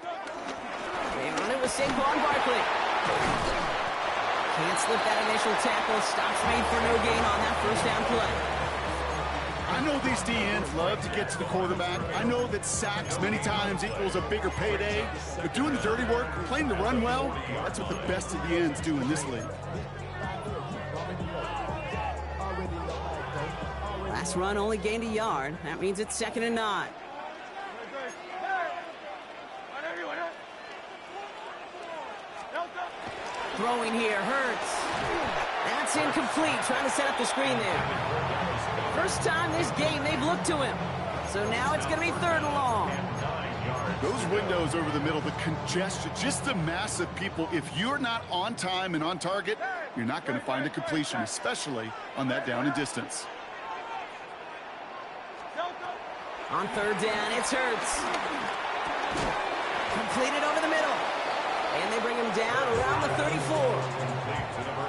They run it with Saquon Barkley. Can't slip that initial tackle. Stops made for no gain on that first down play. I know these DNs love to get to the quarterback. I know that sacks many times equals a bigger payday. But doing the dirty work, playing the run well, that's what the best of the ends do in this league. Last run only gained a yard. That means it's 2nd and 9. Throwing here, Hurts. That's incomplete, trying to set up the screen there. First time this game they've looked to him. So now it's going to be 3rd and long. Those windows over the middle, the congestion, just the mass of people. If you're not on time and on target, you're not going to find a completion, especially on that down and distance. On 3rd down, it's Hurts. Completed over the middle. And they bring him down around the 34.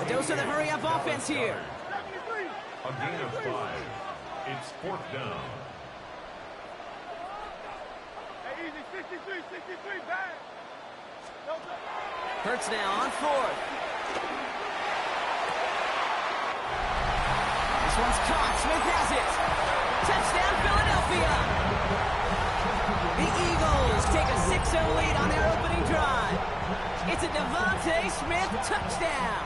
A dose of the hurry-up offense here. A gain of 5. It's 4th down. Hey, easy, 63, back. Hurts now on 4th. This one's caught. Smith has it. Touchdown, Philadelphia. The Eagles take a 6-0 lead on their opening drive. It's a Devontae Smith touchdown.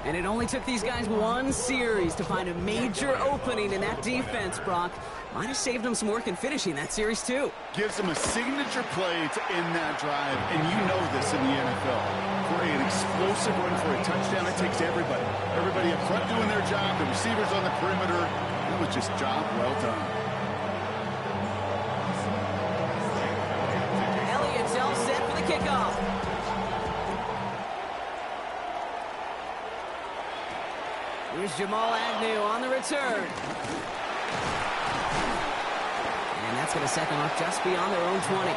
And it only took these guys one series to find a major opening in that defense, Brock. Might have saved them some work in finishing that series, too. Gives them a signature play to end that drive, and you know this in the NFL. For an explosive run for a touchdown, it takes everybody. Everybody up front doing their job, the receivers on the perimeter. It was just job well done. Elliott's all set for the kickoff. Here's Jamal Agnew on the return. And that's going to set them up just beyond their own 20.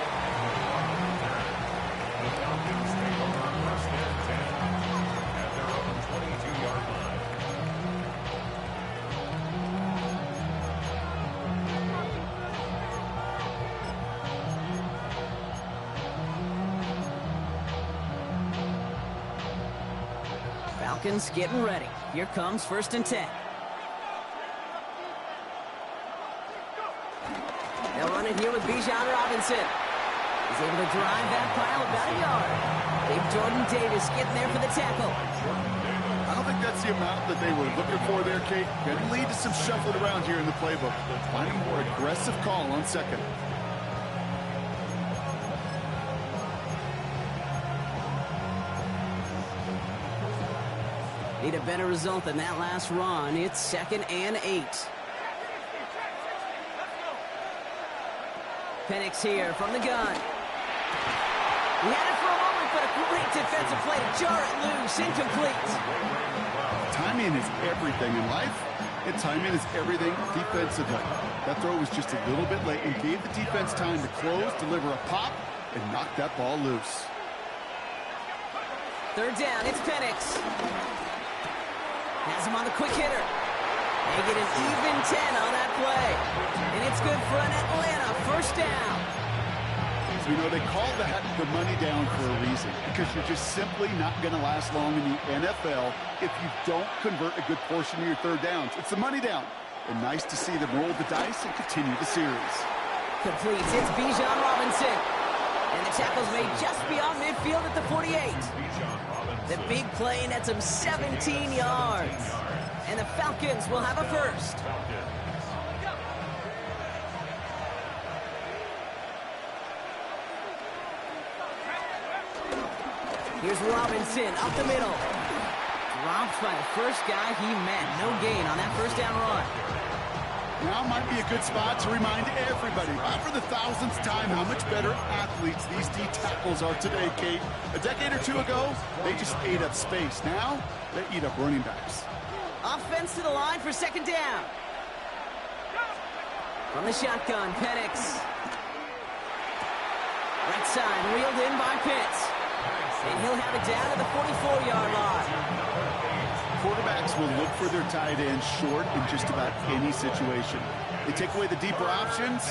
Falcons getting ready. Here comes 1st and 10. They'll run it here with Bijan Robinson. He's able to drive that pile about a yard. Big Jordan Davis getting there for the tackle. I don't think that's the amount that they were looking for there, Kate. Going to lead to some shuffling around here in the playbook. Find a more aggressive call on 2nd. Need a better result than that last run. It's 2nd and 8. Penix here from the gun. He had it for a moment, but a great defensive play to jar it loose. Incomplete. Timing is everything in life, and timing is everything defensively. That throw was just a little bit late and gave the defense time to close, deliver a pop, and knock that ball loose. 3rd down, it's Penix. Has him on the quick hitter. They get an even 10 on that play. And it's good for an Atlanta 1st down. So, you know, they call that the money down for a reason, because you're just simply not going to last long in the NFL if you don't convert a good portion of your 3rd downs. It's the money down. And nice to see them roll the dice and continue the series. Completes. It's Bijan Robinson. And the tackle's made just beyond midfield at the 48. The big play nets him 17 yards. And the Falcons will have a 1st. Here's Robinson up the middle. Dropped by the first guy he met. No gain on that 1st down run. Now might be a good spot to remind everybody, not for the 1000th time, how much better athletes these D tackles are today, Kate. A decade or 2 ago, they just ate up space. Now, they eat up running backs. Offense to the line for 2nd down. From the shotgun, Penix. Right side, reeled in by Pitts. And he'll have it down to the 44-yard line. Quarterbacks will look for their tight end short in just about any situation. They take away the deeper options,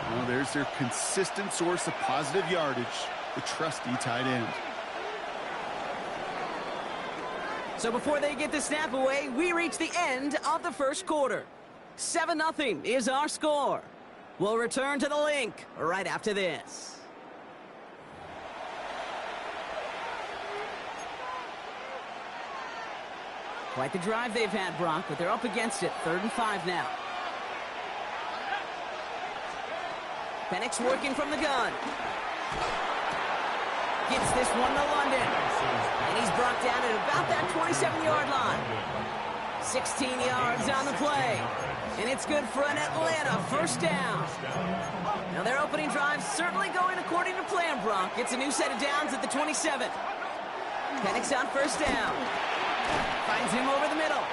Well, there's their consistent source of positive yardage, the trusty tight end. So before they get the snap away, we reach the end of the first quarter. 7-0 is our score. We'll return to the link right after this. Quite the drive they've had, Brock, but they're up against it. 3rd and 5 now. Penix working from the gun. Gets this one to London. And he's brought down at about that 27-yard line. 16 yards on the play. And it's good for an Atlanta first down. Now their opening drive certainly going according to plan, Brock. It's a new set of downs at the 27. Penix on first down. Finds him over the middle.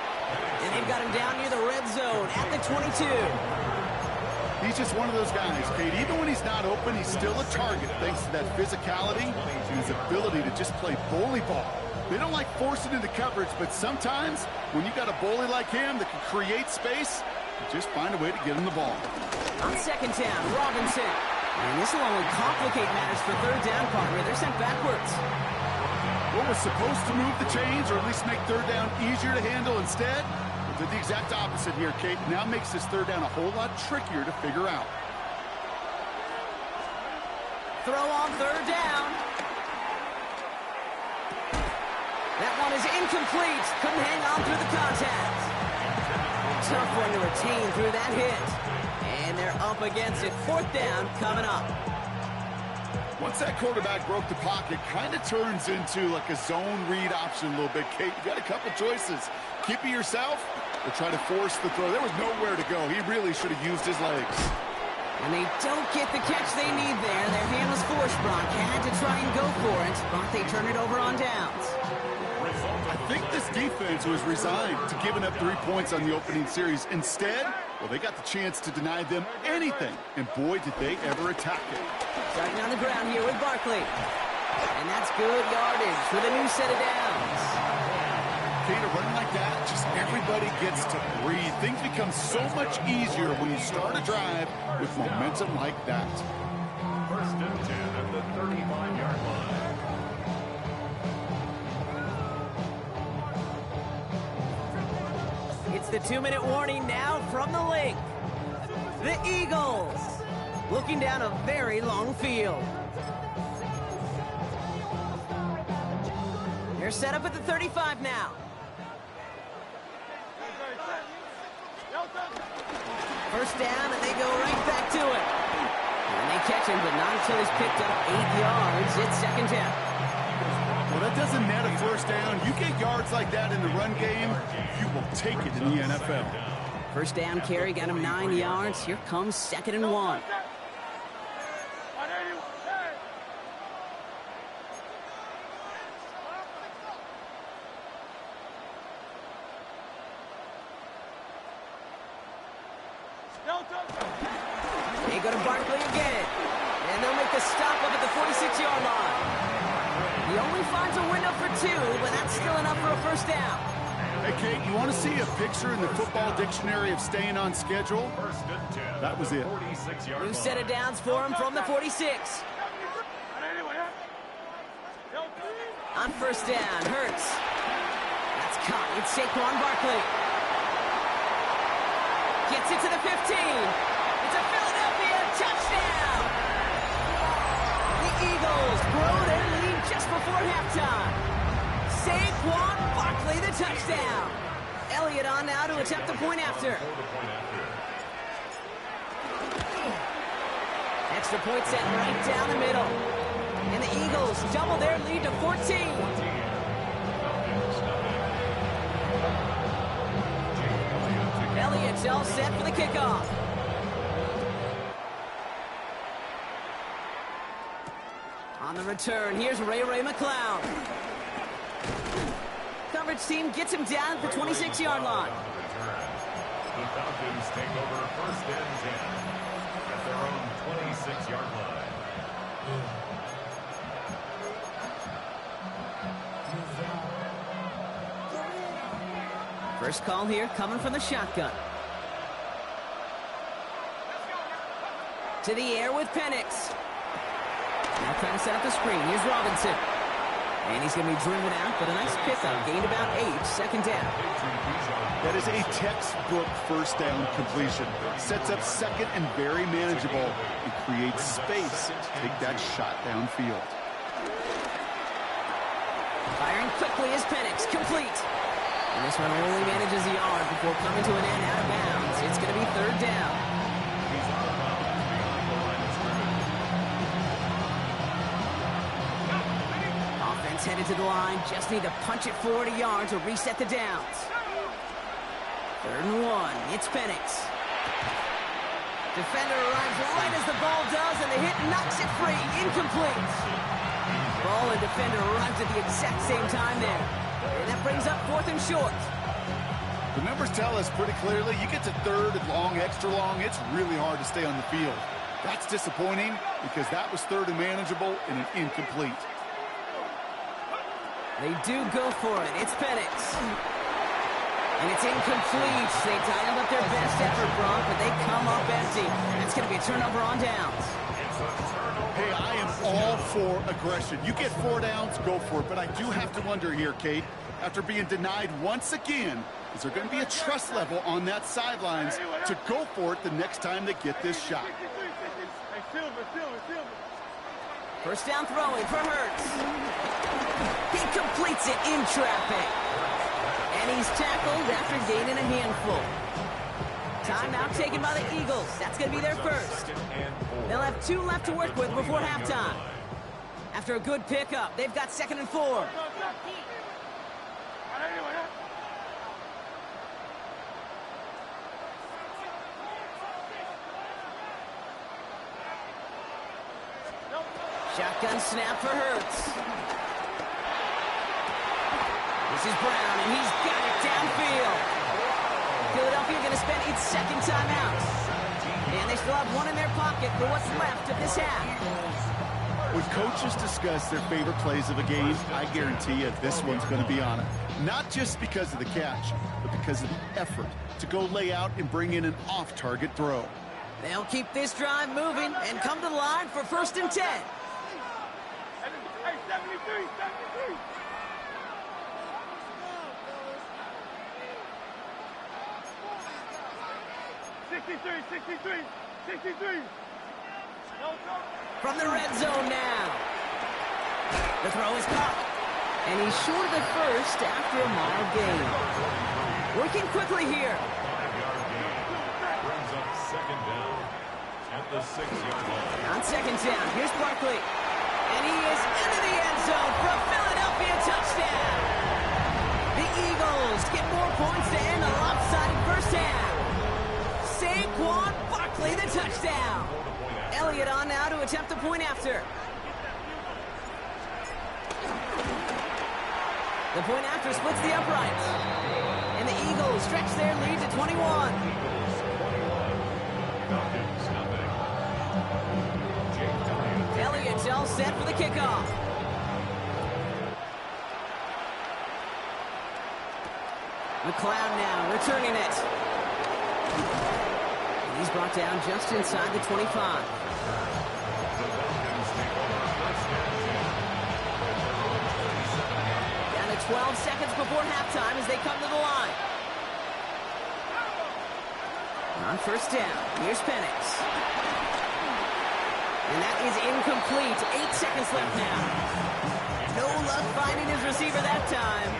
And they've got him down near the red zone at the 22. He's just one of those guys, Kate. Even when he's not open, he's still a target thanks to that physicality and his ability to just play bully ball. They don't like forcing into coverage, but sometimes when you got a bully like him that can create space, you just find a way to get him the ball. On second down, Robinson. And this will only complicate matters for third down, partner. They're sent backwards. What was supposed to move the chains or at least make third down easier to handle instead? Did the exact opposite here, Kate. Now makes this third down a whole lot trickier to figure out. Throw on third down. That one is incomplete. Couldn't hang on through the contact. Tough one to retain through that hit. And they're up against it. 4th down coming up. Once that quarterback broke the pocket, kind of turns into like a zone read option a little bit, Kate. You got a couple choices. Keep it yourself or try to force the throw. There was nowhere to go. He really should have used his legs. And they don't get the catch they need there. Their hand was forced, Brock. Had to try and go for it, but they turn it over on downs. I think this defense was resigned to giving up 3 points on the opening series. Instead, well, they got the chance to deny them anything. And boy, did they ever attack it. Starting on the ground here with Barkley. And that's good yardage with a new set of downs. Kate, a run like that, just everybody gets to breathe. Things become so much easier when you start a drive with momentum like that. 1st and 10 at the 35-yard line. It's the 2-minute warning now from the link. The Eagles looking down a very long field. They're set up at the 35 now. First down, and they go right back to it. And they catch him, but not until he's picked up 8 yards. It's 2nd down. Well, that doesn't net a first down. You get yards like that in the run game, you will take it in the NFL. First down carry, got him 9 yards. Here comes 2nd and 1. They go to Barkley again. And they'll make the stop up at the 46-yard line. He only finds a window for 2, but that's still enough for a first down. Hey, Kate, you want to see a picture in the football dictionary of staying on schedule? That was it. New set of downs for him from the 46. On first down, Hurts. That's caught. It's Saquon Barkley. Gets it to the 15. It's a Philadelphia touchdown. The Eagles grow their lead just before halftime. Saquon Barkley, the touchdown. Elliott on now to attempt the point after. Extra point set right down the middle. And the Eagles double their lead to 14. Elliott's all set for the kickoff. On the return, here's Ray McCloud. Coverage team gets him down at the 26-yard line. The Falcons take over 1st and 10 at their own 26-yard line. First call here coming from the shotgun. To the air with Penix. Now trying to set up the screen. Here's Robinson. And he's going to be driven out, but a nice pickup. Gained about 8, second down. That is a textbook first down completion. Sets up second and very manageable and creates space to take that shot downfield. Firing quickly is Penix. Complete. And this one only manages a yard before coming to an end out of bounds. It's going to be third down. Headed to the line, just need to punch it 40 yards or reset the downs. 3rd and 1, it's Penix. Defender arrives right as the ball does, and the hit knocks it free, incomplete. Ball and defender arrives at the exact same time there. And that brings up 4th and short. The numbers tell us pretty clearly, you get to 3rd and long, extra long, it's really hard to stay on the field. That's disappointing because that was 3rd and manageable and an incomplete. They do go for it. It's Penix. And it's incomplete. They dialed up their best effort, Brock, but they come up empty. It's going to be a turnover on downs. Hey, I am all for aggression. You get 4 downs, go for it. But I do have to wonder here, Kate, after being denied once again, is there going to be a trust level on that sidelines to go for it the next time they get this shot? First down throwing for Hurts. He completes it in traffic. And he's tackled after gaining a handful. Timeout taken by the Eagles. That's going to be their first. They'll have 2 left to work with before halftime. After a good pickup, they've got 2nd and 4. Shotgun snap for Hurts. This is Brown, and he's got it downfield. Philadelphia going to spend its 2nd timeout. And they still have 1 in their pocket for what's left of this half. When coaches discuss their favorite plays of a game, I guarantee you this one's going to be on it. Not just because of the catch, but because of the effort to go lay out and bring in an off-target throw. They'll keep this drive moving and come to the line for 1st and 10. Hey, 73, 73. From the red zone now. The throw is caught. And he's short of the first after a mild gain. Working quickly here. Brings up 2nd down at the 6-yard line. On 2nd down, here's Barkley. And he is into the end zone for a Philadelphia touchdown. The Eagles get more points to end a lopsided first half. Saquon Barkley, the touchdown. Elliott on now to attempt the point after. The point after splits the uprights. And the Eagles stretch their lead to 21. Elliott's all set for the kickoff. McLeod now returning it. And he's brought down just inside the 25. Down to 12 seconds before halftime as they come to the line. On 1st down, here's Penix. And that is incomplete. 8 seconds left now. No luck finding his receiver that time.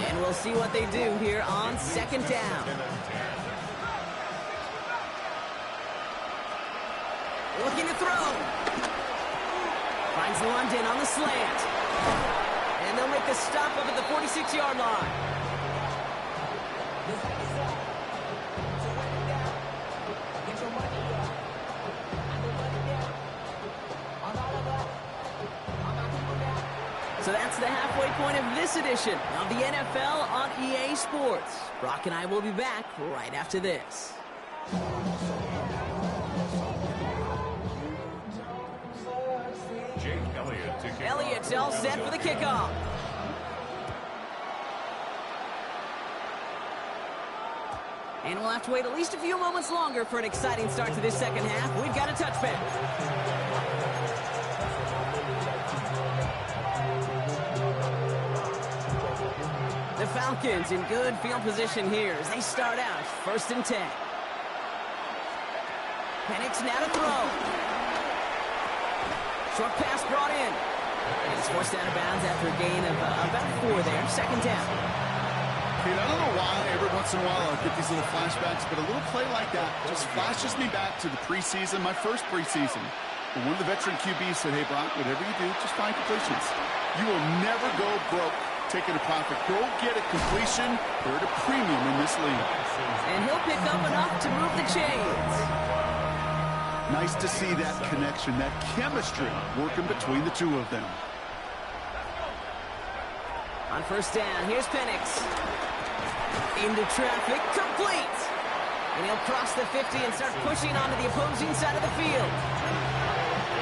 And we'll see what they do here on 2nd down. Looking to throw. Finds London on the slant. And they'll make the stop up at the 46-yard line. So that's the halfway point of this edition of the NFL on EA Sports. Brock and I will be back right after this. Elliott's all set for the kickoff. And we'll have to wait at least a few moments longer for an exciting start to this second half. We've got a touchback. The Falcons in good field position here as they start out 1st and 10. Penix now to throw. Short pass brought in. And it's forced out of bounds after a gain of about 4 there. 2nd down. I don't know why every once in a while I'll get these little flashbacks, but a little play like that just flashes me back to the preseason, my first preseason. When one of the veteran QBs said, hey, Brock, whatever you do, just find completions. You will never go broke taking a profit. Go get a completion. They're at a premium in this league. And he'll pick up enough to move the chains. Nice to see that connection, that chemistry working between the two of them. On 1st down, here's Penix. Into traffic, complete. And he'll cross the 50 and start pushing onto the opposing side of the field.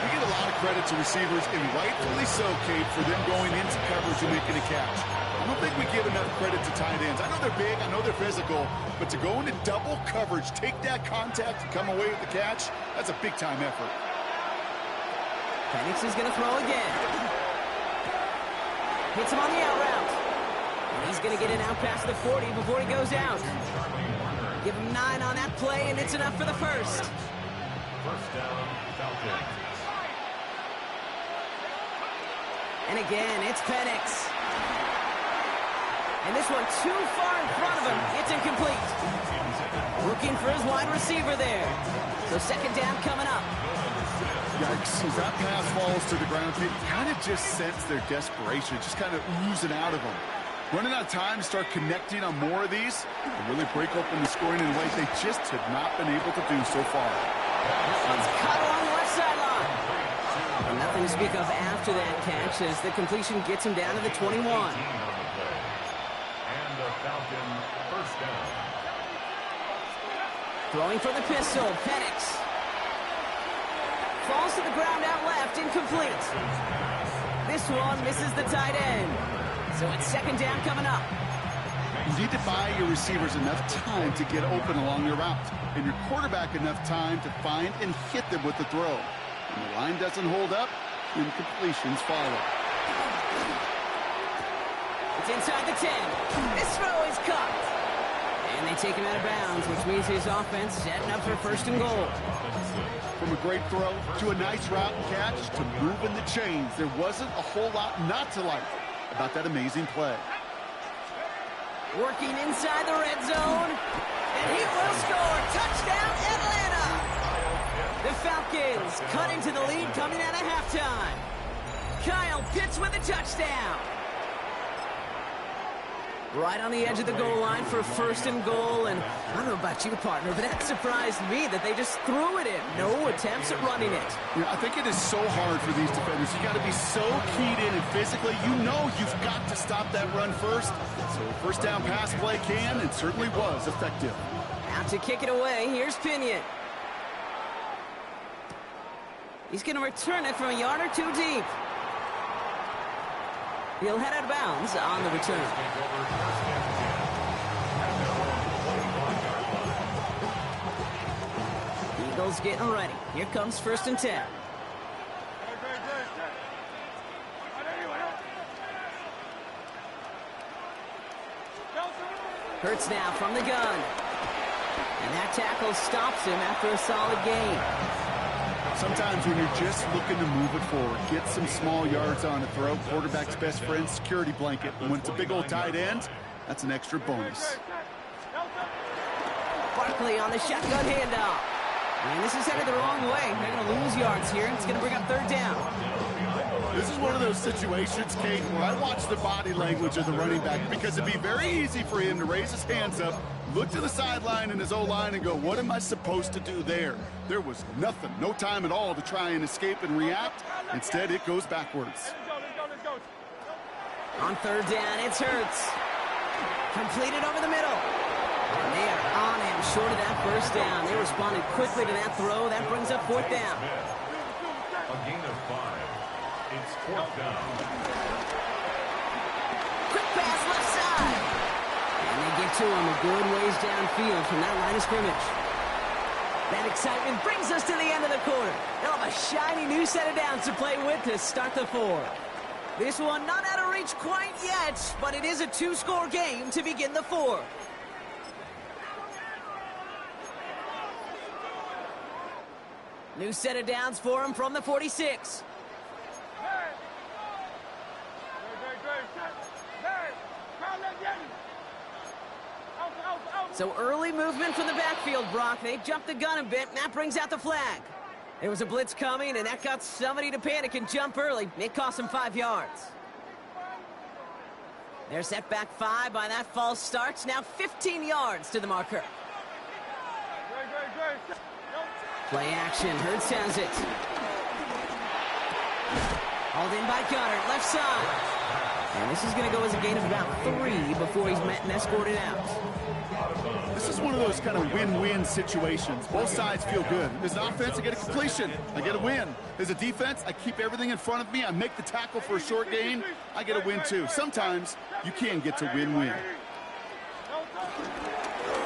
We get a lot of credit to receivers, and rightfully so, Kate, for them going into coverage and making a catch. I don't think we give enough credit to tight ends. I know they're big, I know they're physical, but to go into double coverage, take that contact, and come away with the catch, that's a big-time effort. Penix is going to throw again. Hits him on the out route. And he's going to get it out past the 40 before he goes out. Give him 9 on that play, and it's enough for the first. 1st down, Falcons. And again, it's Penix. And this one too far in front of him. It's incomplete. Looking for his wide receiver there. So 2nd down coming up. Yikes, as that pass falls to the ground, you kind of just sense their desperation, just kind of oozing out of them. Running out of time to start connecting on more of these and really break open the scoring in a way they just have not been able to do so far. That one's caught along the left sideline. And nothing to speak of after that catch as the completion gets him down to the 21. And the Falcon 1st down. Throwing for the pistol, Penix. Falls to the ground out left, incomplete. This one misses the tight end. So it's 2nd down coming up. You need to buy your receivers enough time to get open along your route, and your quarterback enough time to find and hit them with the throw. When the line doesn't hold up, incompletions follow. It's inside the 10. This throw is caught. And they take him out of bounds, which means his offense setting up for 1st and goal. From a great throw to a nice route and catch to moving the chains, there wasn't a whole lot not to like about that amazing play. Working inside the red zone. And he will score. Touchdown, Atlanta! The Falcons cut into the lead coming out of halftime. Kyle Pitts with a touchdown. Right on the edge of the goal line for 1st and goal. And I don't know about you, partner, but that surprised me that they just threw it in. No attempts at running it. Yeah, I think it is so hard for these defenders. You got to be so keyed in and physically. You know you've got to stop that run first. So 1st down pass play can and certainly was effective. Out to kick it away. Here's Pinion. He's going to return it from a yard or 2 deep. He'll head out of bounds on the return. Eagles getting ready. Here comes 1st and 10. Hurts now from the gun. And that tackle stops him after a solid gain. Sometimes when you're just looking to move it forward, get some small yards on a throw, quarterback's best friend, security blanket. And when it's a big old tight end, that's an extra bonus. Barkley on the shotgun handoff. And this is headed the wrong way. They're going to lose yards here. It's going to bring up 3rd down. This is one of those situations, Kate, where I watch the body language of the running back because it'd be very easy for him to raise his hands up, look to the sideline in his O-line and go, what am I supposed to do there? There was nothing, no time at all to try and escape and react. Instead, it goes backwards. On 3rd down, it's Hurts. Completed over the middle. And they are on him short of that 1st down. They responded quickly to that throw. That brings up 4th down. A gain of 5. It's 4th down. Quick pass left side. And they get to him a good ways downfield from that line of scrimmage. That excitement brings us to the end of the quarter. They'll have a shiny new set of downs to play with to start the fourth. This one not out of reach quite yet, but it is a two-score game to begin the fourth. New set of downs for him from the 46. So early movement from the backfield, Brock. They jumped the gun a bit, and that brings out the flag. There was a blitz coming, and that got somebody to panic and jump early. It cost them 5 yards. They're set back 5 by that false start. Now 15 yards to the marker. Play action. Hurts has it. Hauled in by Goddard, left side. And this is going to go as a gain of about 3 before he's met and escorted out. This is one of those kind of win-win situations. Both sides feel good. As an offense, I get a completion. I get a win. As a defense, I keep everything in front of me. I make the tackle for a short gain. I get a win, too. Sometimes you can get to win-win.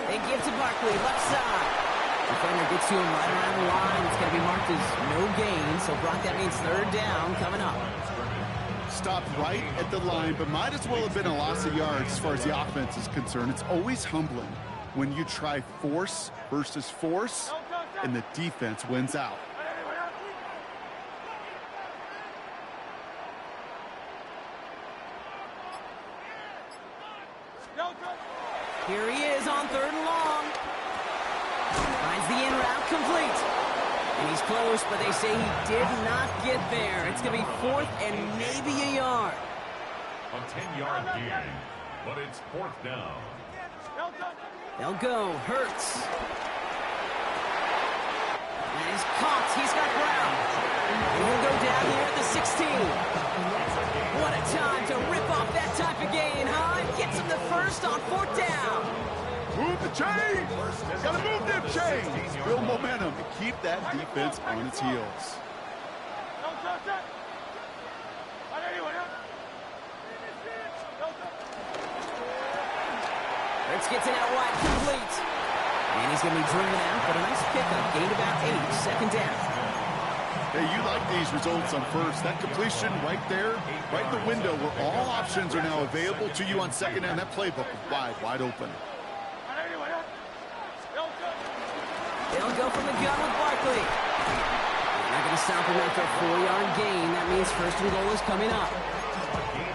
They give to Barkley, left side. Defender gets to him right around the line. It's going to be marked as no gain. So, Brock, that means third down coming up. Stopped right at the line, but might as well have been a loss of yards as far as the offense is concerned. It's always humbling when you try force versus force, and the defense wins out. Here he is on third and long. Finds the in route complete. And he's close, but they say he did not get there. It's going to be fourth and maybe a yard. A 10-yard gain, but it's fourth down. They'll go. Hurts. And he's caught. He's got ground. And he'll go down here at the 16. What a time to rip off that type of gain, huh? Gets him the first on fourth down. Move the chains! Gotta move them chains! Build momentum and keep that defense on its heels. Hurts gets it out wide, complete. And he's going to be driven out, but a nice pickup. Gained about 8, second down. Hey, you like these results on first. That completion right there, right in the window where all options are now available to you on second down. That playbook is wide open. They'll go from the gun with Barkley. They're not going to stop him after a 4-yard gain. That means first and goal is coming up.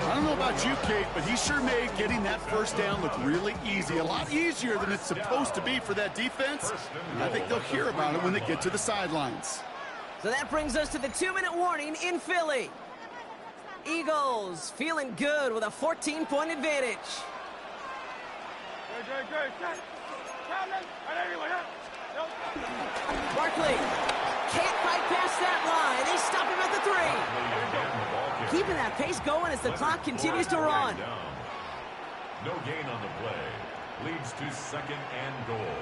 I don't know about you, Kate, but he sure made getting that first down look really easy. A lot easier than it's supposed to be for that defense. And I think they'll hear about it when they get to the sidelines. So that brings us to the 2-minute warning in Philly. Eagles feeling good with a 14-point advantage. Barkley can't fight past that line. They stop him at the 3. Keeping that pace going as the clock continues to run. No gain on the play. Leads to second and goal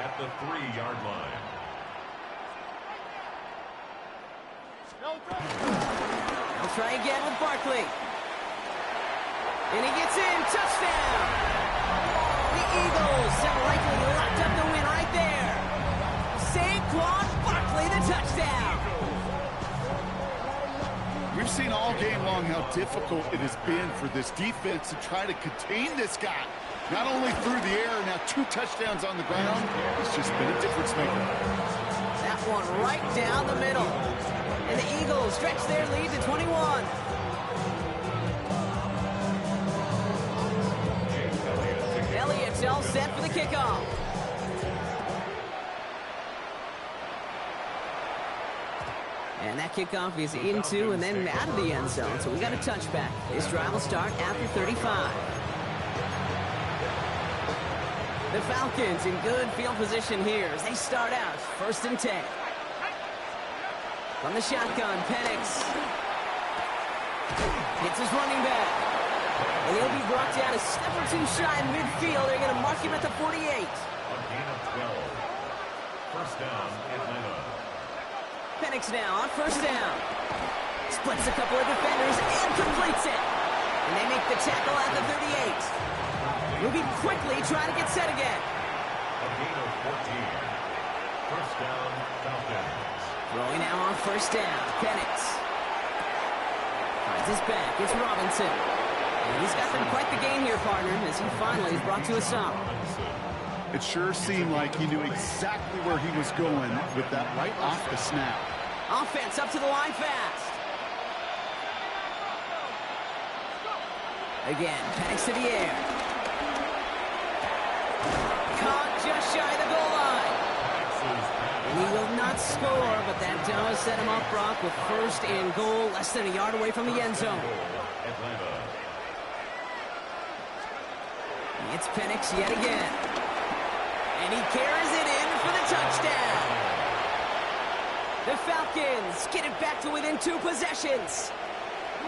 at the 3-yard line. They'll try again with Barkley. And he gets in. Touchdown. The Eagles have likely locked up the win right there. Saquon Barkley, the touchdown. We've seen all game long how difficult it has been for this defense to try to contain this guy. Not only through the air, now 2 touchdowns on the ground. It's just been a difference maker. That one right down the middle. And the Eagles stretch their lead to 21. Elliott's all set for the kickoff. And that kickoff is into and then out of the end zone. So we got a touchback. This drive will start after 35. The Falcons in good field position here as they start out first and 10. From the shotgun, Penix hits his running back. And he'll be brought down a step or 2 shy in midfield. They're going to mark him at the 48. A gain of 12. First down, Atlanta. Penix now on first down. Splits a couple of defenders and completes it. And they make the tackle at the 38. Moving quickly, trying to get set again. A gain of 14. First down, Falcons. Throwing now on first down. Penix finds his back. It's Robinson. And he's got them quite the game here, partner, as he finally is brought to a stop. It sure seemed like he knew exactly where he was going with that right off the snap. Offense up to the line fast. Again, Penix to the air. Caught just shy of the goal line. And he will not score, but that does set him up, Brock, with first and goal, less than a yard away from the end zone. It's Penix yet again. And he carries it in for the touchdown. The Falcons get it back to within 2 possessions.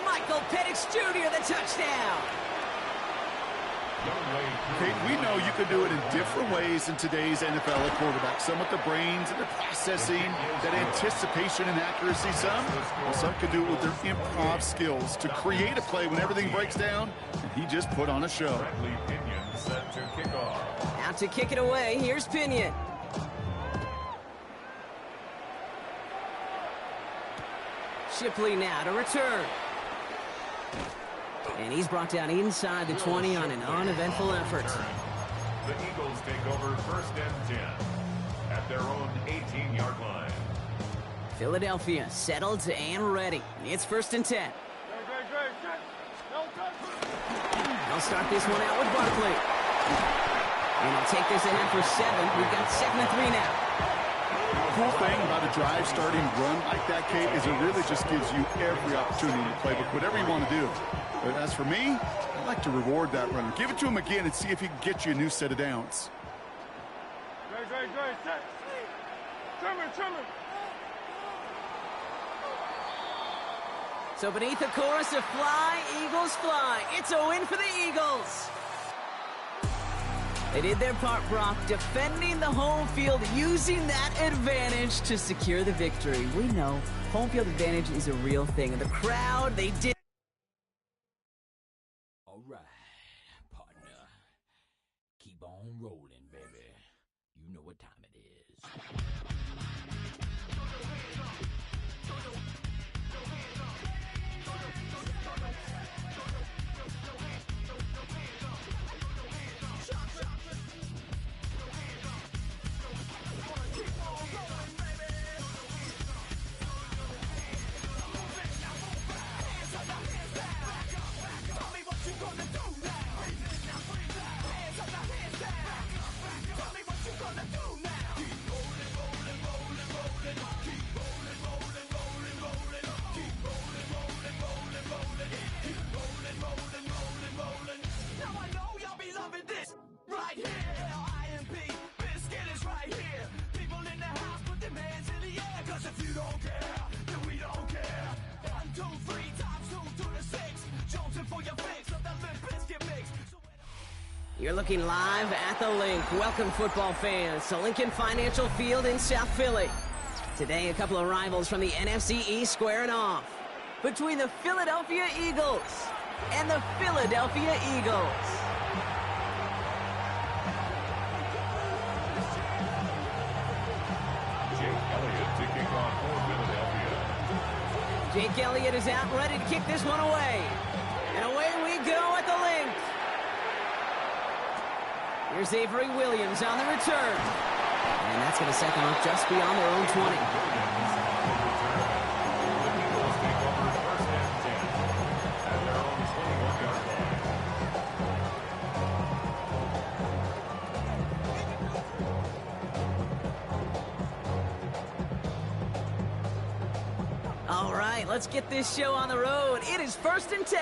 Michael Penix Jr., the touchdown. Kate, we know you can do it in different ways in today's NFL at quarterback. Some with the brains and the processing, that anticipation and accuracy. Some can do it with their improv skills to create a play when everything breaks down. And he just put on a show. Set to kick off. Out to kick it away, here's Pinion. Shipley now to return. And he's brought down inside the 20 on an uneventful effort. The Eagles take over first and 10 at their own 18-yard line. Philadelphia settled and ready. It's first and 10. They'll start this one out with Barkley. And he'll take this ahead for 7. We've got 2nd and 3 now. The cool thing about a drive starting run like that, Kate, is it really just gives you every opportunity to play with whatever you want to do. But as for me, I like to reward that runner. Give it to him again and see if he can get you a new set of downs. So beneath the chorus of Fly, Eagles Fly, it's a win for the Eagles. They did their part, Brock, defending the home field, using that advantage to secure the victory. We know home field advantage is a real thing. And the crowd, they did. All right, partner. Keep on rolling, baby. You know what time it is. You're looking live at the Link. Welcome, football fans, to Lincoln Financial Field in South Philly. Today, a couple of rivals from the NFC East squaring off. Between the Philadelphia Eagles and the Philadelphia Eagles. Jake Elliott to kick off for Philadelphia. Jake Elliott is out, ready to kick this one away. And away we go at the Link. Here's Avery Williams on the return. And that's going to set them up just beyond their own 20. All right, let's get this show on the road. It is first and 10.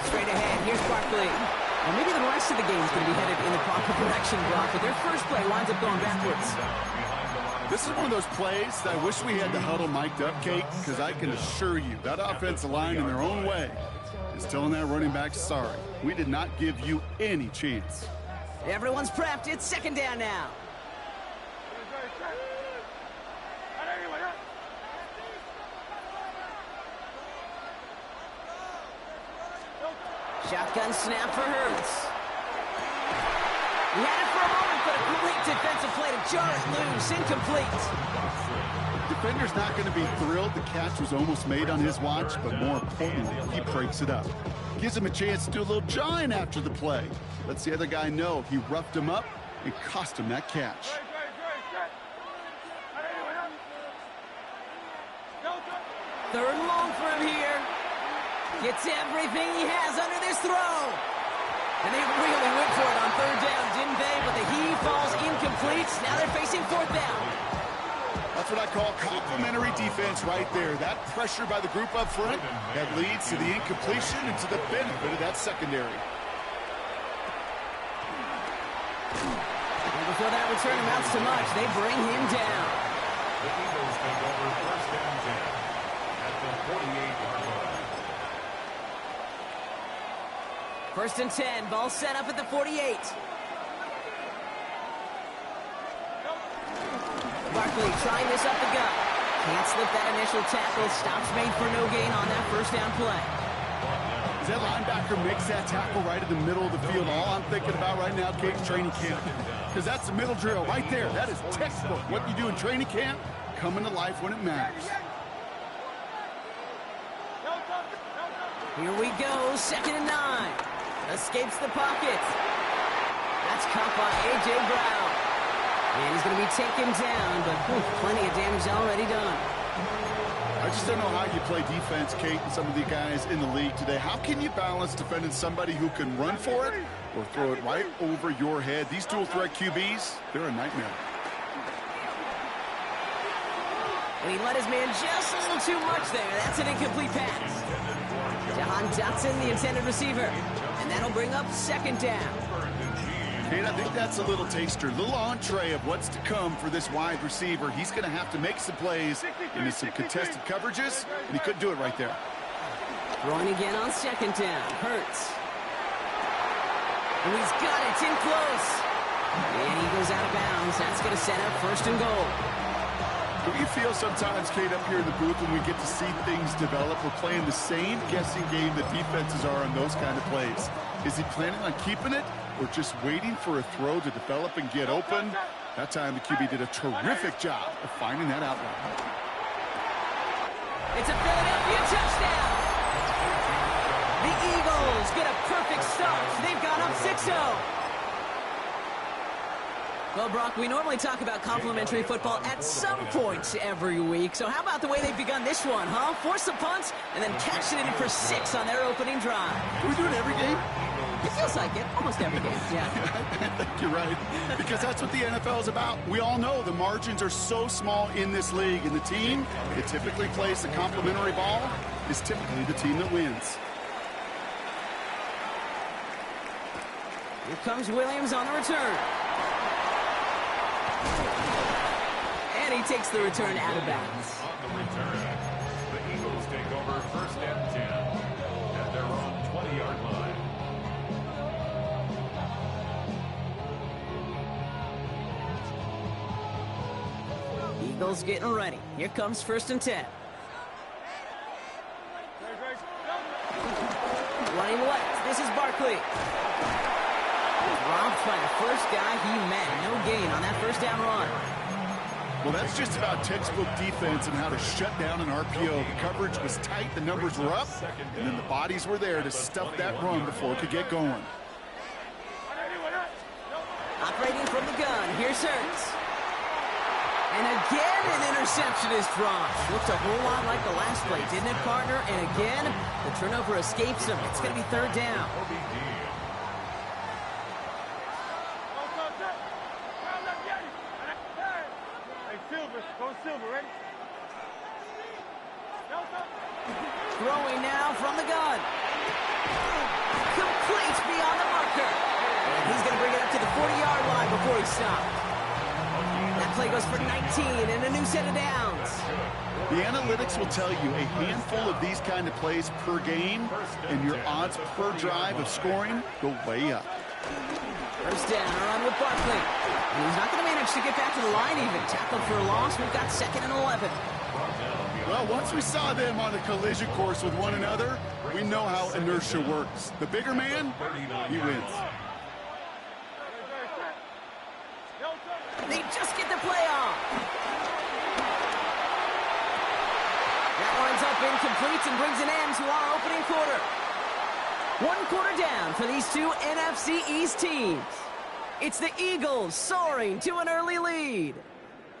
Straight ahead, here's Barkley. And maybe the rest of the game is going to be headed in the proper direction, Brock, but their first play winds up going backwards. This is one of those plays that I wish we had the huddle mic'd up, Kate, because I can assure you that offensive line in their own way is telling that running back, sorry, we did not give you any chance. Everyone's prepped. It's second down now. Shotgun snap for Hurts. He had it for a moment, but a great defensive play to jar it loose. Incomplete. Defender's not going to be thrilled the catch was almost made on his watch, but more importantly, he breaks it up. Gives him a chance to do a little jawing after the play. Lets the other guy know he roughed him up and cost him that catch. Third and long for him here. Gets everything he has under this throw. And they really went for it on third down, didn't they? But the heave falls incomplete. Now they're facing fourth down. That's what I call complimentary defense right there. That pressure by the group up front, that leads to the incompletion and to the benefit of that secondary. And before that return amounts to much, they bring him down. The Eagles take over first and 10 at the 48-yard line. First and 10, ball set up at the 48. Barkley trying this up the gut. Can't slip that initial tackle. Stops made for no gain on that first down play. As that linebacker makes that tackle right in the middle of the field, all I'm thinking about right now, Kate, training camp. Because that's the middle drill right there. That is textbook. What you do in training camp, coming to life when it matters. Here we go, 2nd and 9. Escapes the pocket. That's caught by A.J. Brown. And he's going to be taken down, but plenty of damage already done. I just don't know how you play defense, Kate, and some of the guys in the league today. How can you balance defending somebody who can run for it or throw it right over your head? These dual threat QBs, they're a nightmare. And he let his man just a little too much there. That's an incomplete pass. Jahan Dotson, the intended receiver. And that'll bring up 2nd down. Kate, I think that's a little taster, a little entree of what's to come for this wide receiver. He's going to have to make some plays into some contested coverages, and he couldn't do it right there. Throwing again on 2nd down. Hurts. And he's got it. It's in close. And he goes out of bounds. That's going to set up 1st and goal. Don't you feel sometimes, Kate, up here in the booth when we get to see things develop, we're playing the same guessing game that defenses are on those kind of plays? Is he planning on keeping it or just waiting for a throw to develop and get open? That time the QB did a terrific job of finding that outlet. It's a Philadelphia touchdown. The Eagles get a perfect start. They've gone up 6-0. Well, Brock, we normally talk about complimentary football at some point every week. So how about the way they've begun this one, huh? Force a punt and then catch it in for 6 on their opening drive. Do we do it every game? It feels like it. Almost every game, yeah. I think you're right. Because that's what the NFL is about. We all know the margins are so small in this league. And the team that typically plays the complimentary ball is typically the team that wins. Here comes Williams on the return. And he takes the return out of bounds. On the return, the Eagles take over first and 10 at their own 20-yard line. Eagles getting ready. Here comes 1st and 10. Running left. This is Barkley. Robbed by the first guy he met. No gain on that first down run. Well, that's just about textbook defense and how to shut down an RPO. The coverage was tight, the numbers were up, and then the bodies were there to stuff that run before it could get going. Operating from the gun. Here's Hurts. And again, an interception is dropped. Looked a whole lot like the last play, didn't it, partner? And again, the turnover escapes him. It's going to be 3rd down. Throwing now from the gun. Complete beyond the marker. And he's going to bring it up to the 40-yard line before he stopped. That play goes for 19 and a new set of downs. The analytics will tell you a handful of these kind of plays per game, and your odds per drive of scoring go way up. First down, a run with Barkley. And he's not going to manage managed to get back to the line even. Tackled for a loss. We've got 2nd and 11. Well, once we saw them on a collision course with one another, we know how inertia works. The bigger man, he wins. They just get the play off. That winds up incomplete and brings an end to our opening quarter. 1 quarter down for these two NFC East teams. It's the Eagles soaring to an early lead.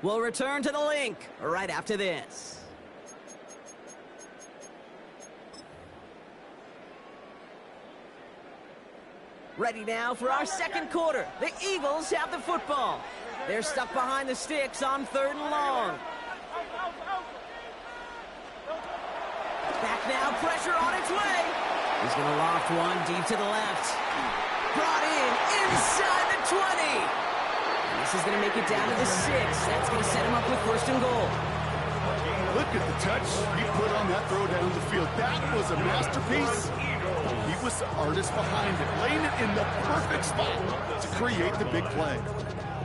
We'll return to the link right after this. Ready now for our 2nd quarter. The Eagles have the football. They're stuck behind the sticks on 3rd and long. Back now, pressure on its way. He's going to loft one deep to the left. Brought in inside the 20. And this is going to make it down to the 6. That's going to set him up with 1st and goal. Look at the touch he put on that throw down the field. That was a masterpiece. He was the artist behind it, laying it in the perfect spot to create the big play.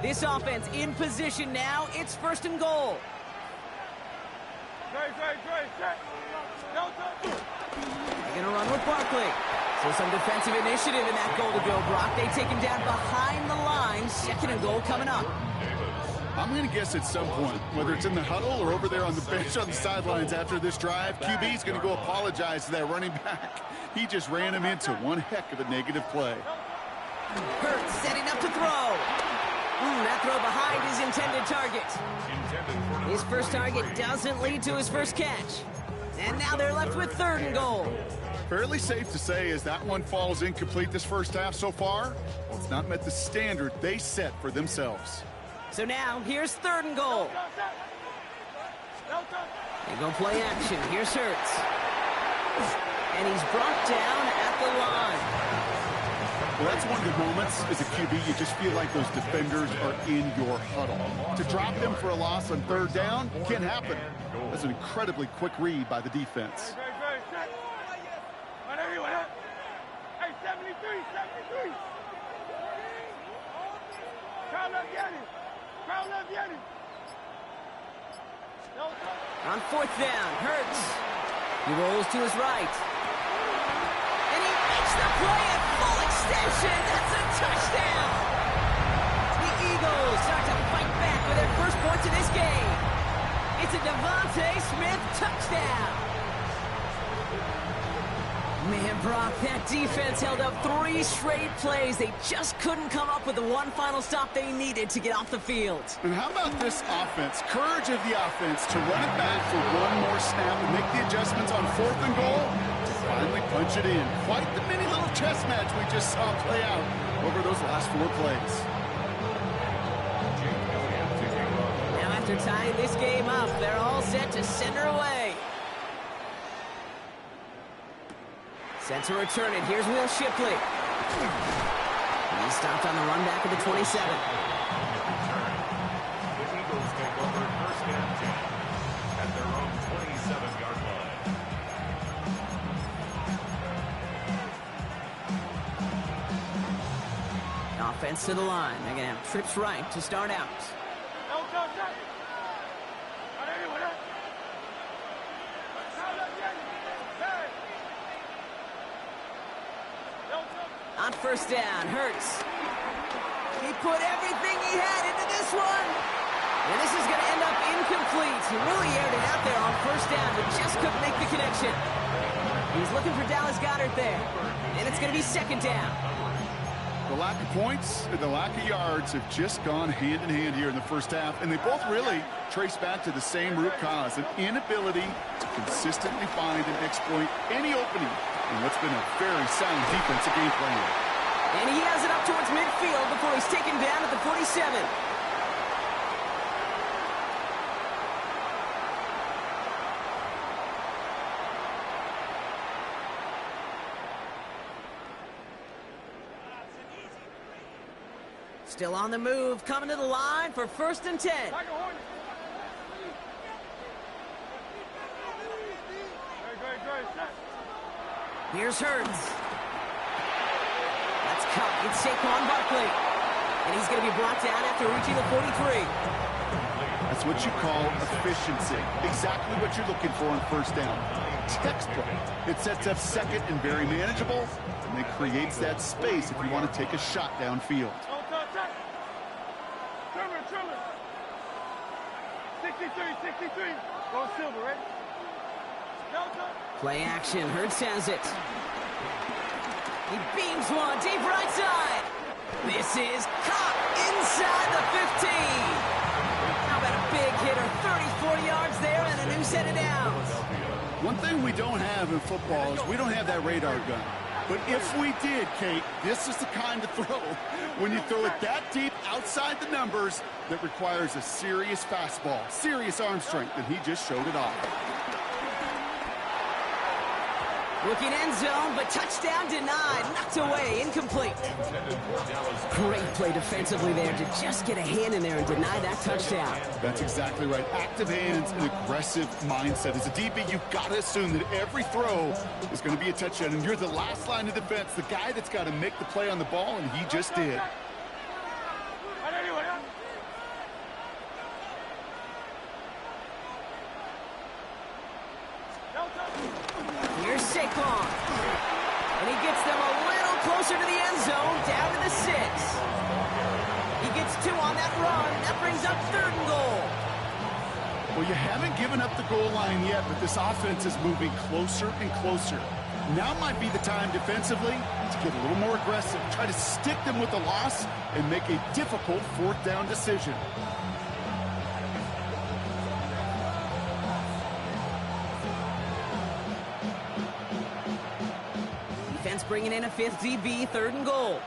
This offense in position now. It's 1st and goal. They're going to run with Barkley. So some defensive initiative in that goal to go, Brock. They take him down behind the line. 2nd and goal coming up. I'm going to guess at some point, whether it's in the huddle or over there on the bench on the sidelines after this drive, QB's going to go apologize to that running back. He just ran him into one heck of a negative play. Hurts setting up to throw. That throw behind his intended target. His first target doesn't lead to his first catch. And now they're left with 3rd and goal. Fairly safe to say as that one falls incomplete this first half so far, well, it's not met the standard they set for themselves. So now, here's 3rd and goal. They go play action. Here's Hurts. And he's brought down at the line. Well, that's one of the moments as a QB, you just feel like those defenders are in your huddle. To drop them for a loss on 3rd down can't happen. That's an incredibly quick read by the defense. Hey, 73. On 4th down, Hurts. He rolls to his right. And he makes the play at full extension. That's a touchdown. The Eagles start to fight back with their first points in this game. It's a Devontae Smith touchdown. Man, Brock, that defense held up 3 straight plays. They just couldn't come up with the one final stop they needed to get off the field. And how about this offense? Courage of the offense to run it back for one more snap and make the adjustments on 4th and goal to finally punch it in. Quite the mini little chess match we just saw play out over those last 4 plays. Now after tying this game up, they're all set to send her away. Set to return it. Here's Will Shipley. He's stopped on the run back of the 27. The Eagles take over 1st and 10 at their own 27-yard line. Offense to the line. They're going to have trips right to start out. On 1st down, Hurts. He put everything he had into this one. And this is going to end up incomplete. He really aired it out there on 1st down, but just couldn't make the connection. He's looking for Dallas Goedert there. And it's going to be 2nd down. The lack of points and the lack of yards have just gone hand in hand here in the first half, and they both really trace back to the same root cause, an inability to consistently find and exploit any opening in what's been a very sound defensive game plan. And he has it up towards midfield before he's taken down at the 47. Still on the move, coming to the line for 1st and 10. Here's Hurts. That's cut. It's Saquon Barkley. And he's going to be brought down after reaching the 43. That's what you call efficiency. Exactly what you're looking for on first down. Textbook. It sets up second and very manageable, and then creates that space if you want to take a shot downfield. Trimmer. 63. Go silver, right? Play action. Hurts has it. He beams one deep right side. This is caught inside the 15. How about a big hitter? 34 yards there and a new set of downs. One thing we don't have in football is we don't have that radar gun. But if we did, Kate, this is the kind of throw when you throw it that deep outside the numbers that requires a serious fastball, serious arm strength, and he just showed it off. Looking end zone, but touchdown denied. Knocked away, incomplete. Great play defensively there to just get a hand in there and deny that touchdown. That's exactly right. Active hands and aggressive mindset. As a DB, you've got to assume that every throw is going to be a touchdown, and you're the last line of defense, the guy that's got to make the play on the ball, and he just did. Here's Saquon. And he gets them a little closer to the end zone, down to the 6. He gets 2 on that run. That brings up 3rd and goal. Well, you haven't given up the goal line yet, but this offense is moving closer and closer. Now might be the time defensively to get a little more aggressive, try to stick them with the loss, and make a difficult 4th down decision. Defense bringing in a 5th DB, 3rd and goal.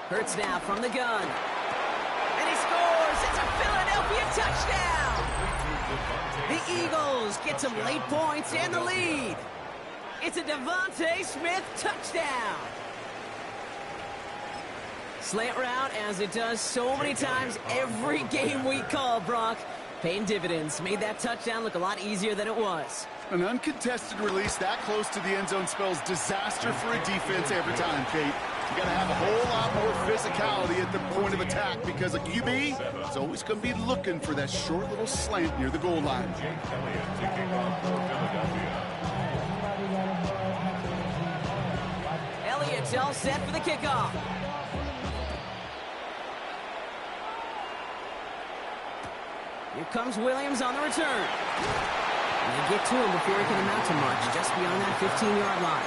Hurts now from the gun. And he scores. It's a Philadelphia touchdown. The Eagles get some late points and the lead. It's a Devontae Smith touchdown. Slant route, as it does so many times every game we call, Brock. Paying dividends. Made that touchdown look a lot easier than it was. An uncontested release that close to the end zone spells disaster for a defense every time, Kate. You got to have a whole lot more physicality at the point of attack because a QB is always going to be looking for that short little slant near the goal line. Elliott's all set for the kickoff. Here comes Williams on the return. And they get to him before he can amount to much, just beyond that 15-yard line.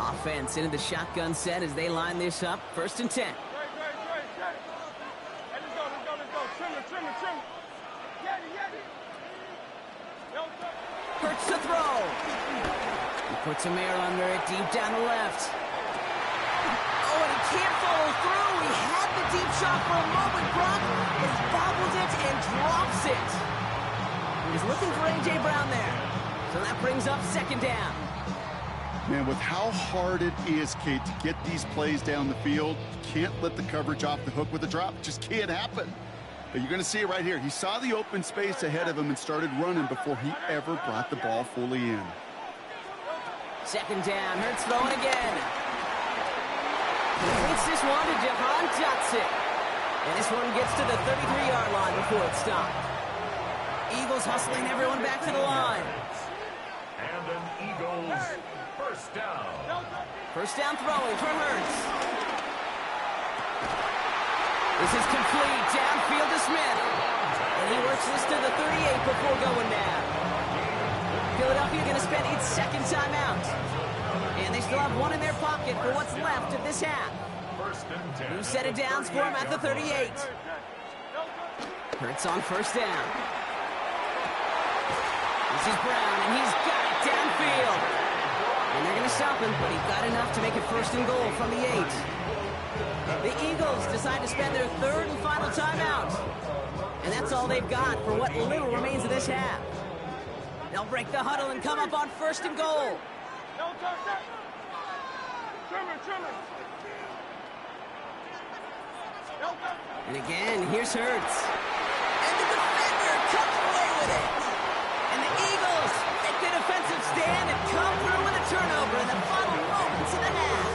Offense into the shotgun set as they line this up. 1st and 10. Hey, let's go. Trimmer. Hurts to throw. He puts a mare under it deep down the left. Oh, and he can't follow through. He had the deep shot for a moment, Brock, but he bobbles it and drops it. He's looking for A.J. Brown there. So that brings up 2nd down. Man, with how hard it is, Kate, to get these plays down the field, you can't let the coverage off the hook with a drop. It just can't happen. But you're going to see it right here. He saw the open space ahead of him and started running before he ever brought the ball fully in. 2nd down. Hurts throwing again. He hits this one to Jahan Dotson. And this one gets to the 33-yard line before it stopped. Eagles hustling everyone back to the line. And an Eagles first down. First down throwing from Hurts. This is complete. Downfield to Smith. And he works this to the 38 before going down. Philadelphia going to spend its 2nd timeout. And they still have one in their pocket for what's left of this half. New set of downs for him at the 38. Hurts on 1st down. This is Brown, and he's got it downfield. And they're going to stop him, but he got enough to make it 1st and goal from the 8. The Eagles decide to spend their 3rd and final timeout. And that's all they've got for what little remains of this half. They'll break the huddle and come up on 1st and goal. And again, here's Hurts. defender comes away with it. And the Eagles make a defensive stand and come through with a turnover in the final moments of the half.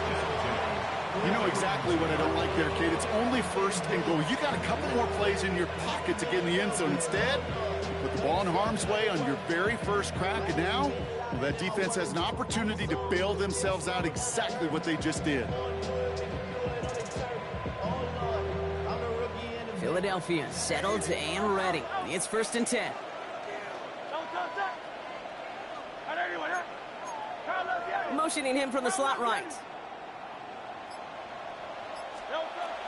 You know exactly what I don't like there, kid. It's only first and goal. You got a couple more plays in your pocket to get in the end zone. Instead, you put the ball in harm's way on your very first crack, and now, well, that defense has an opportunity to bail themselves out exactly what they just did. Philadelphia settled and ready. It's 1st and 10. Motioning him from the slot right.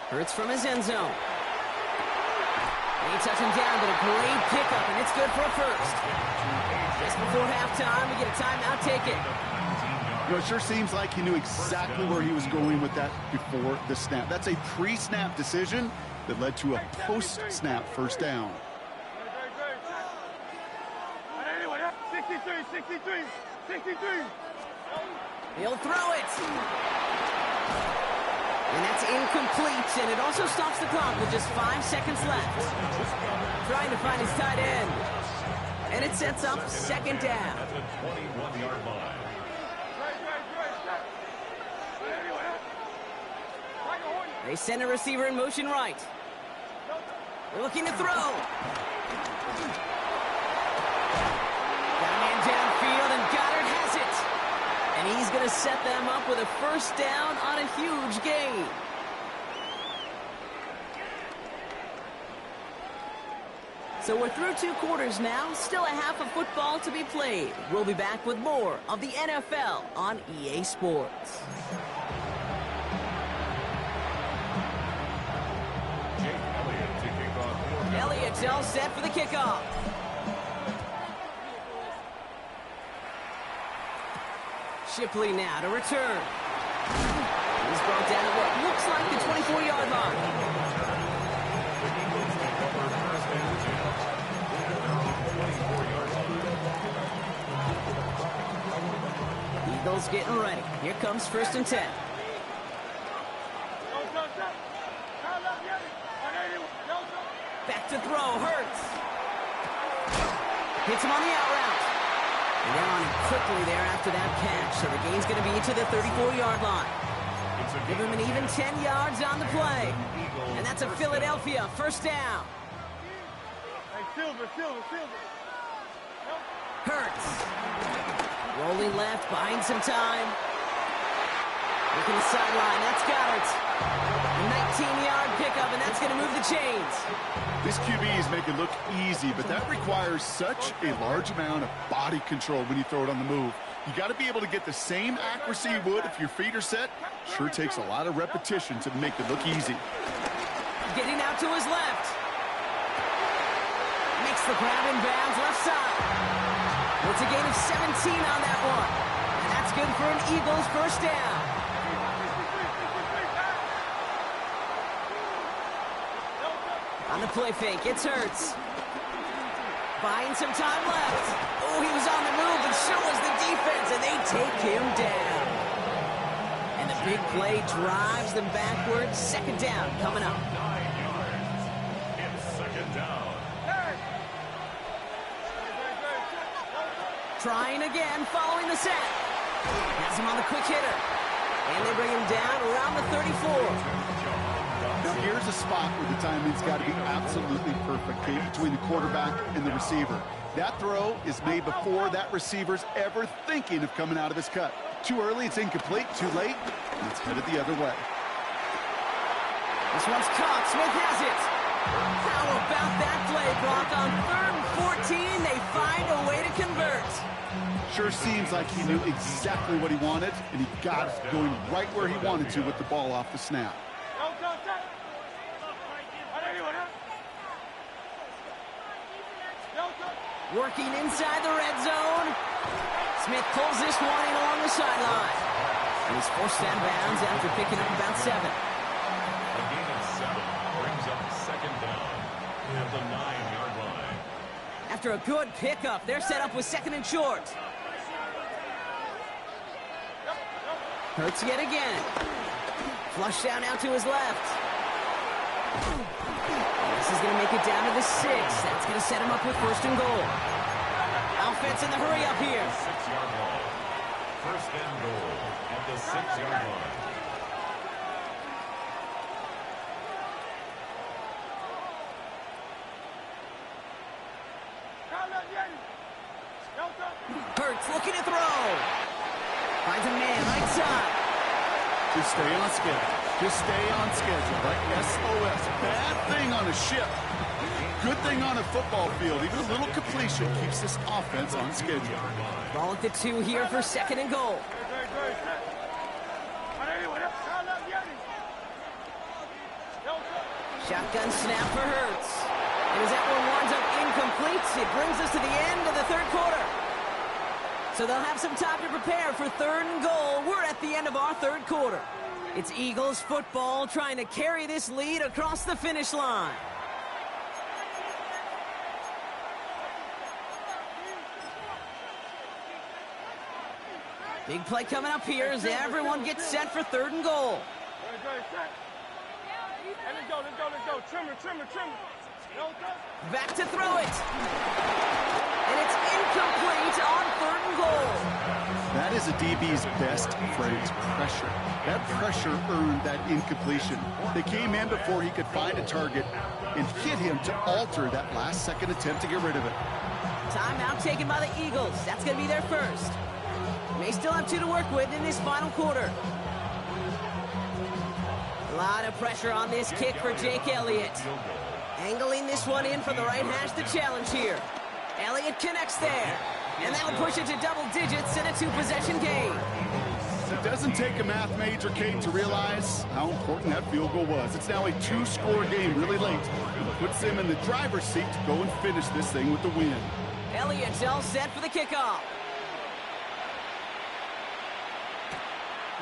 Hurts from his end zone. They touch him down, but a great pickup, and it's good for a first. Just before halftime, we get a timeout taken. You know, it sure seems like he knew exactly where he was going with that before the snap. That's a pre-snap decision that led to a post-snap first down. 63. He'll throw it. And that's incomplete, and it also stops the clock with just 5 seconds left. Trying to find his tight end. And it sets up 2nd down. At the 21-yard line. They send a receiver in motion right. They're looking to throw. Got a man downfield, and Goddard has it. And he's going to set them up with a first down on a huge gain. So we're through 2 quarters now. Still a half of football to be played. We'll be back with more of the NFL on EA Sports. Elliott's all set for the kickoff. Shipley now to return. He's brought down at what looks like the 24-yard line. Eagles getting ready. Here comes 1st and 10. Back to throw, Hurts. Hits him on the out route. And they're on him quickly there after that catch, so the gain's going to be to the 34-yard line. Give him an even 10 yards on the play. And that's a Philadelphia first down. Hey, Silver. Hurts. Rolling left, buying some time. Looking the sideline, that's Goddard. A 19-yard pickup, and that's going to move the chains. This QB is making it look easy, but that requires such a large amount of body control when you throw it on the move. You got to be able to get the same accuracy you would if your feet are set. Sure takes a lot of repetition to make it look easy. Getting out to his left. Makes the grab in bounds left side. It's a gain of 17 on that one. And that's good for an Eagles first down. On the play fake, it's Hurts. Buying some time left. Oh, he was on the move, and so was the defense, and they take him down. And the big play drives them backwards. 2nd down coming up. 9 yards. It's 2nd down. Trying again, following the set. Has him on the quick hitter. And they bring him down around the 34. Now here's a spot where the timing's got to be absolutely perfect, Kate, between the quarterback and the receiver. That throw is made before that receiver's ever thinking of coming out of his cut. Too early, it's incomplete. Too late, and it's headed the other way. This one's caught. Smith has it. How about that play, Brock? On 3rd and 14, they find a way to convert. Sure seems like he knew exactly what he wanted, and he got it going right where he wanted to with the ball off the snap. Working inside the red zone. Smith pulls this one in along the sideline. And he's forced out of bounds after picking up about 7. A gain of 7 brings up 2nd down at the 9-yard line. After a good pickup, they're set up with 2nd and short. Hurts yet again. Flushed down out to his left. This is going to make it down to the 6. That's going to set him up with first and goal. Offense in the hurry up here. 6-yard line. First and goal at the 6-yard line. Hurts looking to throw. Finds a man right side. Just stay on schedule. Just stay on schedule, right? SOS. Bad thing on a ship. Good thing on a football field. Even a little completion keeps this offense on schedule. Ball at the 2 here for second and goal. Shotgun snap for Hurts. And as that one winds up incomplete, it brings us to the end of the third quarter. So they'll have some time to prepare for third and goal. We're at the end of our third quarter. It's Eagles football trying to carry this lead across the finish line. Big play coming up here as everyone gets set for third and goal. Let's go. Trimmer. Back to throw it. And it's incomplete on third and goal. That is a DB's best phrase, pressure. That pressure earned that incompletion. They came in before he could find a target and hit him to alter that last-second attempt to get rid of it. Timeout taken by the Eagles. That's going to be their first. They still have 2 to work with in this final quarter. A lot of pressure on this kick for Jake Elliott. Angling this one in from the right hash, the challenge here. Elliott connects there. And that will push it to double digits in a 2-possession game. It doesn't take a math major, Kate, to realize how important that field goal was. It's now a 2-score game really late. It puts them in the driver's seat to go and finish this thing with the win. Elliott's all set for the kickoff.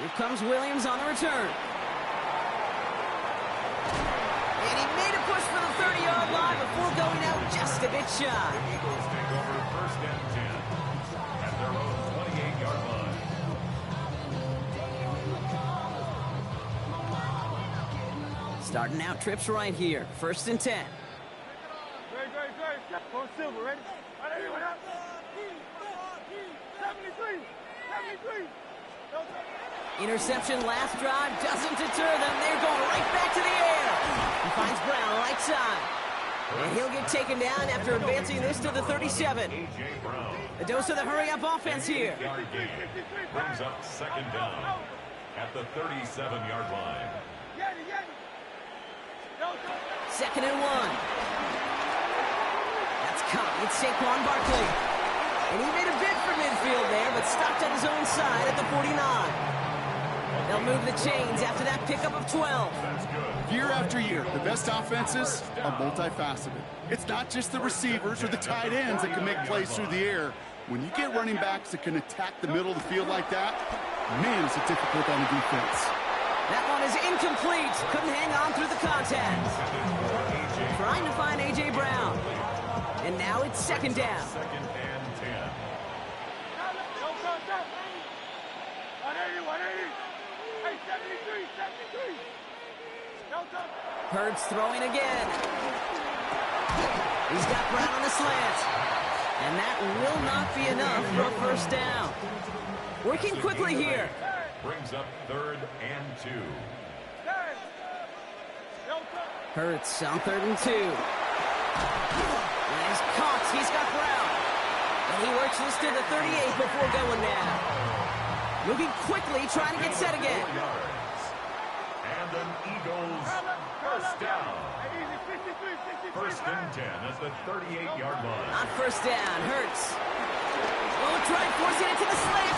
Here comes Williams on the return. And he made a push for the 30-yard line before going out just a bit shy. Eagles take over first and 10 at their own 28-yard line. Starting out trips right here. First and 10. Great. Go Silver, ready? 73. Interception last drive doesn't deter them. They're going right back to the air. He finds Brown right side. And he'll get taken down after advancing this to the 37. A dose of the hurry-up offense here. Brings up second down at the 37-yard line. Second and 1. That's caught. It's Saquon Barkley. And he made a bid for midfield there, but stopped on his own side at the 49. They'll move the chains after that pickup of 12. Year after year, the best offenses are multifaceted. It's not just the receivers or the tight ends that can make plays through the air. When you get running backs that can attack the middle of the field like that, man, is it difficult on the defense. That one is incomplete. Couldn't hang on through the contact. Trying to find A.J. Brown. And now it's second down. Second and 10. Hurts throwing again. He's got Brown on the slant. And that will not be enough for a first down. Working quickly here. Brings up third and 2. Hurts on third and 2. And he's caught. He's got Brown. And he works this to the 38 before going down. Moving quickly, trying to get set again. And an Eagles first down. First and 10 at the 38-yard line. On first down, Hurts. Oh, try forcing it to the slant.